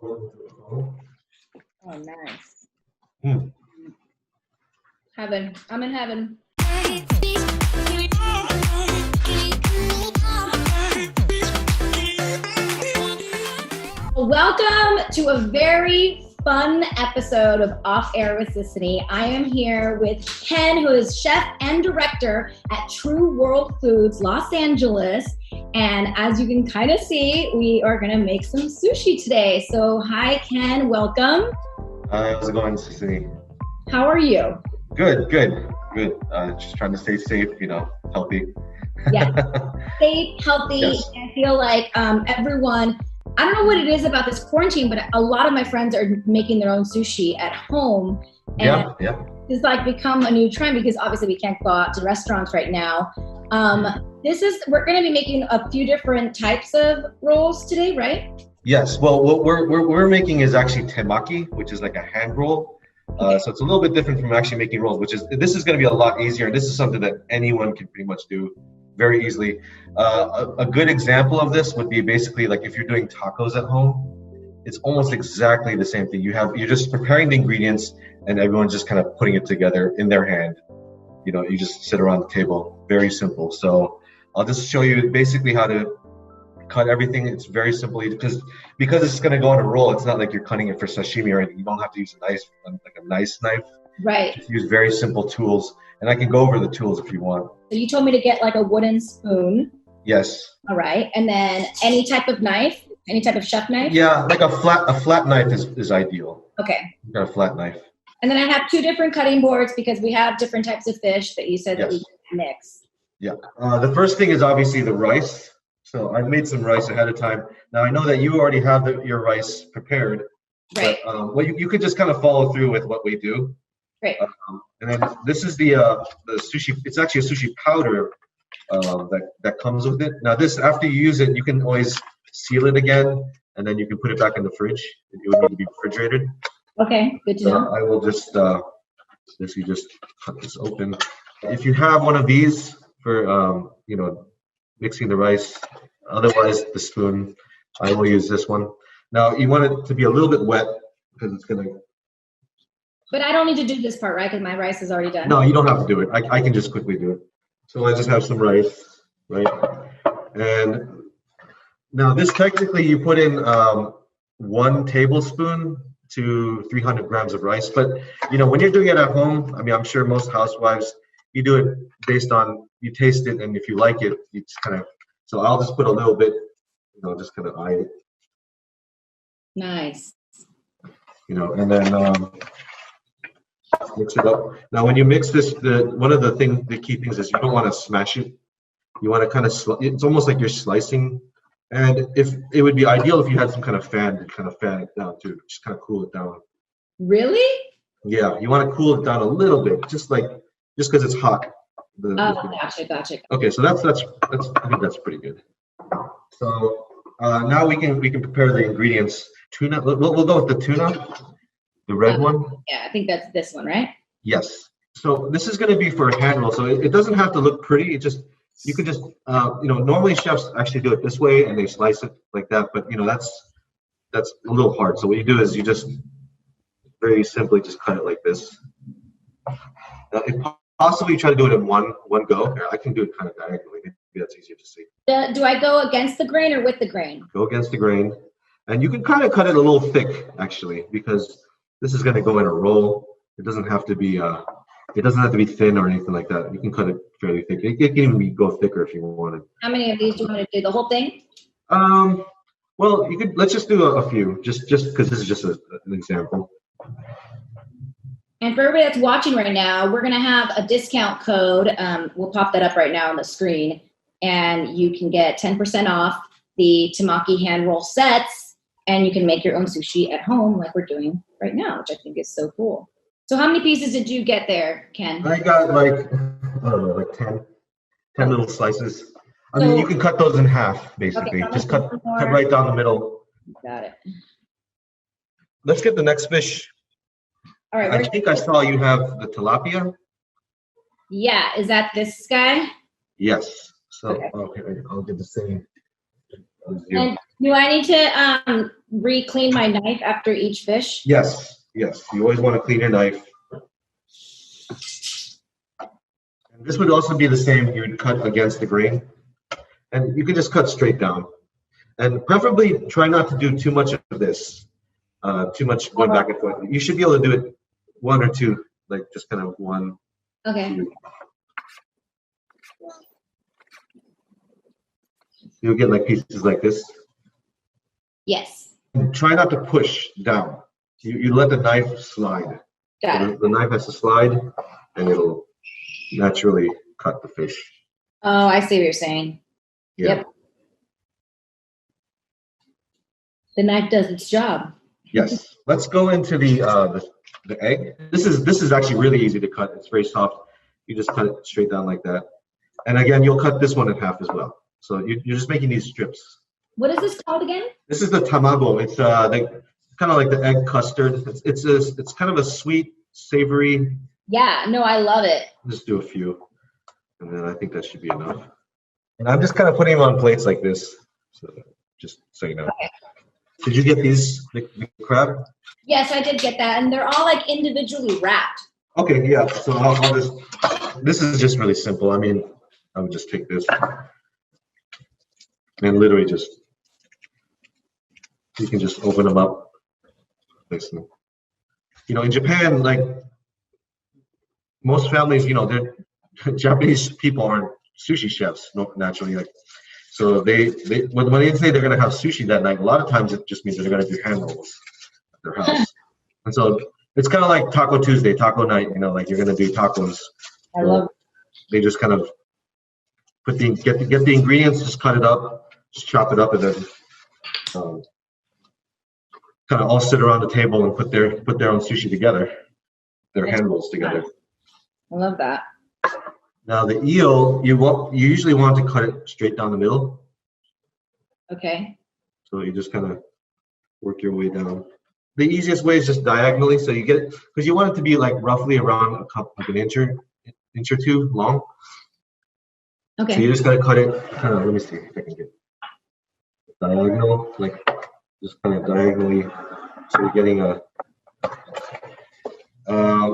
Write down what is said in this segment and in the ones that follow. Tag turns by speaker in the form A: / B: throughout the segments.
A: Oh, nice.
B: Hmm.
A: Heaven. I'm in heaven. Welcome to a very fun episode of Off Air with Sisanie. I am here with Ken, who is chef and director at True World Foods, Los Angeles. And as you can kind of see, we are going to make some sushi today. So hi, Ken. Welcome.
B: How's it going, Sisanie?
A: How are you?
B: Good. Just trying to stay safe, healthy.
A: Yeah, safe, healthy.
B: Yes.
A: I feel like everyone, I don't know what it is about this quarantine, but a lot of my friends are making their own sushi at home. And
B: Yeah.
A: it's like become a new trend because obviously we can't go out to restaurants right now. We're going to be making a few different types of rolls today, right?
B: Yes. Well, what we're making is actually temaki, which is like a hand roll.
A: Okay.
B: So it's a little bit different from actually making rolls, this is going to be a lot easier. And this is something that anyone can pretty much do very easily. A good example of this would be basically like if you're doing tacos at home, it's almost exactly the same thing. You're just preparing the ingredients and everyone's just kind of putting it together in their hand. You just sit around the table. Very simple. So I'll just show you basically how to cut everything. It's very simple because it's going to go on a roll. It's not like you're cutting it for sashimi or anything. You don't have to use a nice knife.
A: Right.
B: Just use very simple tools. And I can go over the tools if you want.
A: So you told me to get like a wooden spoon.
B: Yes.
A: All right. And then any type of knife, any type of chef knife?
B: Yeah, like a flat knife is ideal.
A: Okay.
B: You got a flat knife.
A: And then I have two different cutting boards because we have different types of fish that you said that we can mix.
B: Yeah. The first thing is obviously the rice. So I made some rice ahead of time. Now I know that you already have your rice prepared.
A: Right.
B: But, you could just kind of follow through with what we do.
A: Great.
B: And then this is the sushi. It's actually a sushi powder that comes with it. Now this, after you use it, you can always seal it again, and then you can put it back in the fridge. It would need to be refrigerated.
A: Okay, good to know.
B: I will just cut this open. If you have one of these for mixing the rice, otherwise the spoon, I will use this one. Now you want it to be a little bit wet because it's gonna.
A: But I don't need to do this part, right? Because my rice is already done.
B: No, you don't have to do it. I can just quickly do it. So I just have some rice, right? And now this technically you put in 1 tablespoon to 300 grams of rice. But when you're doing it at home, I mean, I'm sure most housewives, you do it based on, you taste it, and if you like it, you just kind of, so I'll just put a little bit, just kind of eye it.
A: Nice.
B: And then mix it up. Now, when you mix this, the key things is you don't want to smash it. You want to kind of, it's almost like you're slicing. And if it would be ideal if you had some kind of fan to kind of fan it down too, just kind of cool it down.
A: Really?
B: Yeah, you want to cool it down a little bit, just because it's hot.
A: Gotcha.
B: Okay, so that's I think that's pretty good. So now we can prepare the ingredients. Tuna. We'll go with the tuna, the red one.
A: Yeah, I think that's this one, right?
B: Yes. So this is going to be for a hand roll. So it doesn't have to look pretty. You could just normally chefs actually do it this way and they slice it like that. But that's a little hard. So what you do is you just very simply just cut it like this. Now, if possible, you try to do it in one go. Here, I can do it kind of diagonally. Maybe that's easier to see.
A: Do I go against the grain or with the grain?
B: Go against the grain. And you can kind of cut it a little thick, actually, because this is going to go in a roll. It doesn't have to be thin or anything like that. You can cut it fairly thick. It can even go thicker if you wanted.
A: How many of these do you want to do? The whole thing?
B: Well, you could. Let's just do a few, just because this is just an example.
A: And for everybody that's watching right now, we're going to have a discount code. We'll pop that up right now on the screen. And you can get 10% off the Temaki hand roll sets. And you can make your own sushi at home like we're doing right now, which I think is so cool. So how many pieces did you get there, Ken?
B: I got like 10 little slices. I mean, you can cut those in half, basically.
A: Okay,
B: just cut right down the middle.
A: Got it.
B: Let's get the next fish.
A: All right.
B: I think I saw you have the tilapia.
A: Yeah, is that this guy?
B: Yes. So,
A: Okay.
B: okay, I'll get the same.
A: And Do I need to re-clean my knife after each fish?
B: Yes, yes. You always want to clean your knife. And this would also be the same. You would cut against the grain, and you can just cut straight down. And preferably try not to do too much of this, too much going back and forth. You should be able to do it one or two, like just kind of one.
A: Okay.
B: Two. You'll get like pieces like this.
A: Yes.
B: And try not to push down. You let the knife slide.
A: Got
B: So
A: it.
B: the knife has to slide, and it'll naturally cut the fish.
A: Oh, I see what you're saying.
B: Yeah.
A: Yep. The knife does its job.
B: Yes. Let's go into the egg. This is actually really easy to cut. It's very soft. You just cut it straight down like that. And again, you'll cut this one in half as well. So you're just making these strips.
A: What is this called again?
B: This is the tamago. It's kind of like the egg custard. It's kind of a sweet, savory.
A: Yeah, no, I love it.
B: Just do a few, and then I think that should be enough. And I'm just kind of putting them on plates like this. So just so you know.
A: Okay.
B: Did you get these, the crab?
A: Yes, I did get that, and they're all like individually wrapped.
B: Okay, yeah. So I'll just. This is just really simple. I mean, I would just take this and literally just. You can just open them up. Listen. You know, in Japan, like most families, you know, they're Japanese people aren't sushi chefs naturally. Like, so they when they say they're gonna have sushi that night, a lot of times it just means that they're gonna do hand rolls at their house. And so it's kind of like Taco Tuesday, taco night. You know, like you're gonna do tacos.
A: I love it.
B: They just kind of get the ingredients, just cut it up, just chop it up, and then kind of all sit around the table and put their own sushi together, their hand rolls together.
A: I love that.
B: Now the eel, you usually want to cut it straight down the middle.
A: Okay.
B: So you just kind of work your way down. The easiest way is just diagonally, so you get it because you want it to be like roughly around like an inch or two long.
A: Okay.
B: So you just gotta cut it. Kind of. Let me see if I can get diagonal, like just kind of diagonally. So you're getting a.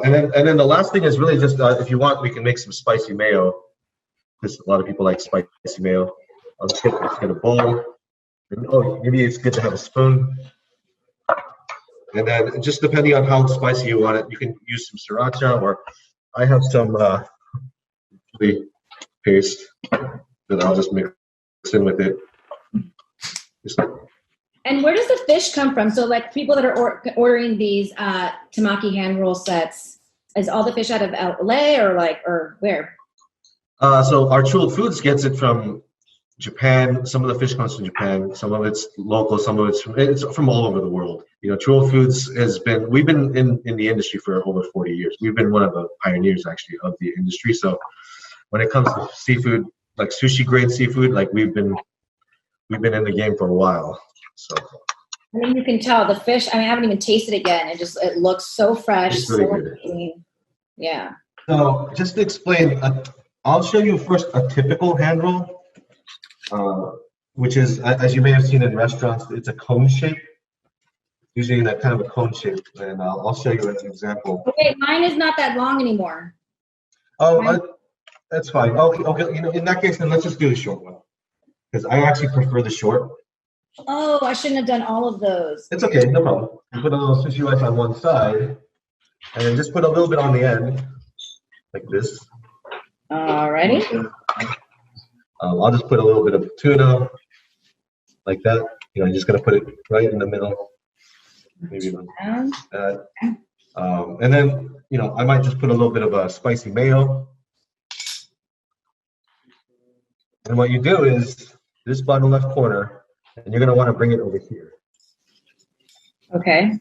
B: And then the last thing is really just if you want, we can make some spicy mayo. Because a lot of people like spicy mayo. I'll just get a bowl. And, maybe it's good to have a spoon. And then just depending on how spicy you want it, you can use some sriracha, or I have some chili paste that I'll just mix in with it.
A: And where does the fish come from? So, like people that are ordering these Temaki hand roll sets, is all the fish out of LA or where? So
B: our Chilled Foods gets it from Japan. Some of the fish comes from Japan. Some of it's local. Some of it's from all over the world. You know, Chilled Foods we've been in the industry for over 40 years. We've been one of the pioneers actually of the industry. So when it comes to seafood, like sushi grade seafood, like we've been in the game for a while. So
A: I mean, you can tell the fish. I mean, I haven't even tasted it yet. It looks so fresh.
B: It's really
A: so
B: good.
A: clean. Yeah.
B: So just to explain, I'll show you first a typical hand roll, which is, as you may have seen in restaurants, it's a cone shape. Usually in that kind of a cone shape, and I'll show you an example.
A: Okay, mine is not that long anymore.
B: Oh, that's fine. Okay. You know, in that case, then let's just do the short one, because I actually prefer the short.
A: Oh, I shouldn't have done all of those.
B: It's okay, no problem. You put a little sushi rice on one side, and then just put a little bit on the end, like this.
A: Alrighty.
B: I'll just put a little bit of tuna, like that. You know, I'm just gonna put it right in the middle. Maybe like that. And then, you know, I might just put a little bit of a spicy mayo. And what you do is this bottom left corner, and you're gonna want to bring it over here.
A: Okay.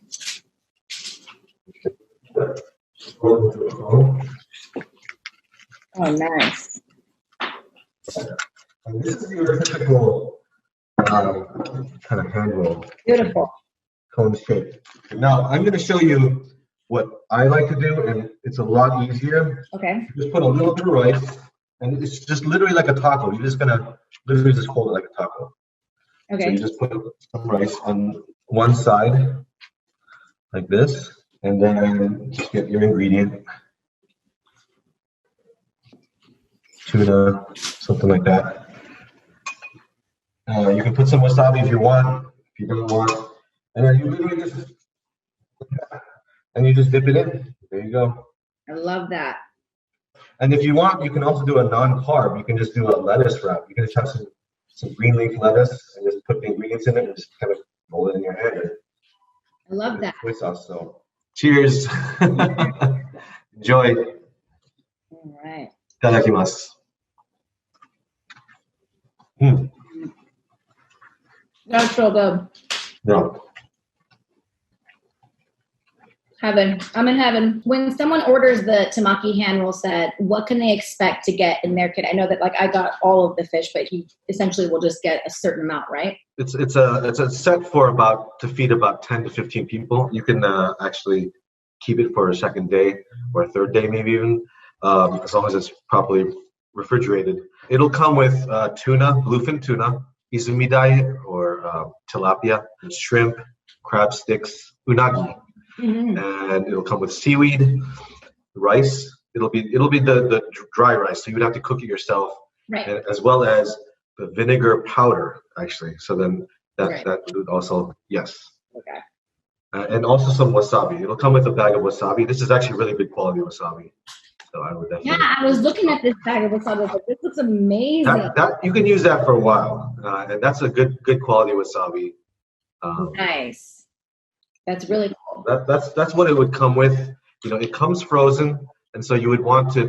B: Oh,
A: nice.
B: And this is your typical kind of hand roll.
A: Beautiful.
B: Cone shape. Now I'm going to show you what I like to do, and it's a lot easier.
A: Okay.
B: You just put a little bit of rice, and it's just literally like a taco. You're just going to literally just hold it like a taco.
A: Okay.
B: So you just put some rice on one side, like this, and then just get your ingredient. Tuna, something like that. You can put some wasabi if you want, if you don't want. And then you literally just dip it in. There you go.
A: I love that.
B: And if you want, you can also do a non-carb. You can just do a lettuce wrap. You can just have some green leaf lettuce and just put the ingredients in it and just kind of roll it in your hand.
A: I love that.
B: Soy sauce. So, cheers. Enjoy.
A: All right.
B: Itadakimasu.
A: That's so good.
B: No.
A: Heaven. I'm in heaven. When someone orders the Temaki hand roll set, what can they expect to get in their kit? I know that I got all of the fish, but he essentially will just get a certain amount, right?
B: It's a set for to feed about 10 to 15 people. You can actually keep it for a second day or a third day, maybe even, as long as it's properly refrigerated. It'll come with tuna, bluefin tuna, izumi diet or tilapia, shrimp, crab sticks, unagi. And it'll come with seaweed, rice. It'll be the dry rice, so you would have to cook it yourself,
A: right?
B: And, as well as the vinegar powder, actually. So then that would also yes.
A: Okay.
B: And also some wasabi. It'll come with a bag of wasabi. This is actually really good quality wasabi. So I would definitely.
A: Yeah, I was looking at this bag of wasabi, but this looks amazing.
B: That you can use that for a while, and that's a good quality wasabi.
A: Nice. That's really cool.
B: That's what it would come with. It comes frozen, and so you would want to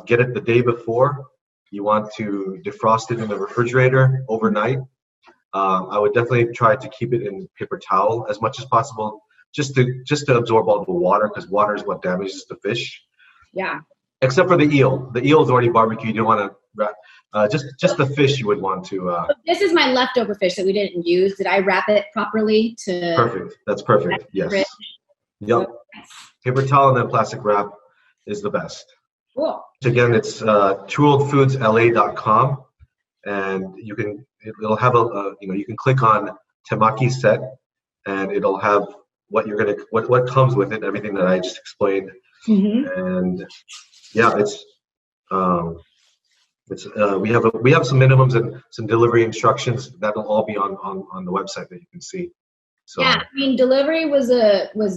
B: get it the day before. You want to defrost it in the refrigerator overnight. I would definitely try to keep it in paper towel as much as possible, just to absorb all the water, because water is what damages the fish.
A: Yeah.
B: Except for the eel. The eel is already barbecued. You don't want to. Just the fish you would want to.
A: This is my leftover fish that we didn't use. Did I wrap it properly?
B: Perfect. That's perfect. Yes. Yep. Paper towel and then plastic wrap is the best.
A: Cool.
B: Again, it's trueworldfoodsla.com, and it'll have you can click on Temaki set, and it'll have what comes with it, everything that I just explained, and yeah, we have some minimums and some delivery instructions that'll all be on the website that you can see. So,
A: yeah, I mean, delivery was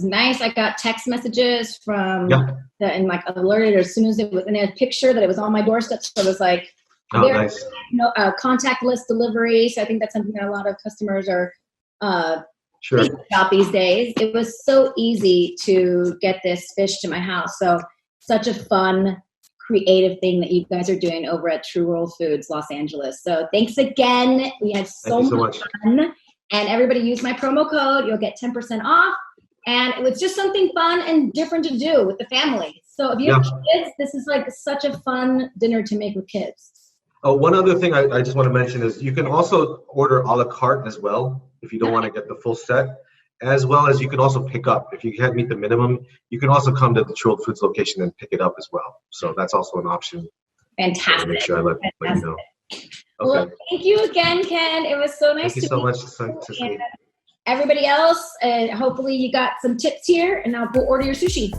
A: nice. I got text messages from and like alerted as soon as it was in a picture that it was on my doorstep. So it was like,
B: nice.
A: Contactless delivery. So I think that's something that a lot of customers are
B: sure
A: about these days. It was so easy to get this fish to my house. So such a fun, creative thing that you guys are doing over at True World Foods Los Angeles. So thanks again. We had so much fun. And everybody use my promo code. You'll get 10% off. And it was just something fun and different to do with the family. So if you have kids, this is like such a fun dinner to make with kids.
B: Oh, one other thing I just want to mention is you can also order a la carte as well if you don't want to get the full set. As well as you can also pick up. If you can't meet the minimum, you can also come to the True World Foods location and pick it up as well. So that's also an option.
A: Fantastic.
B: Make sure I let you know. Okay.
A: Well, thank you again, Ken. It was so nice to meet you.
B: Thank you so much, Sisanie.
A: Everybody else, hopefully you got some tips here, and now go order your sushi.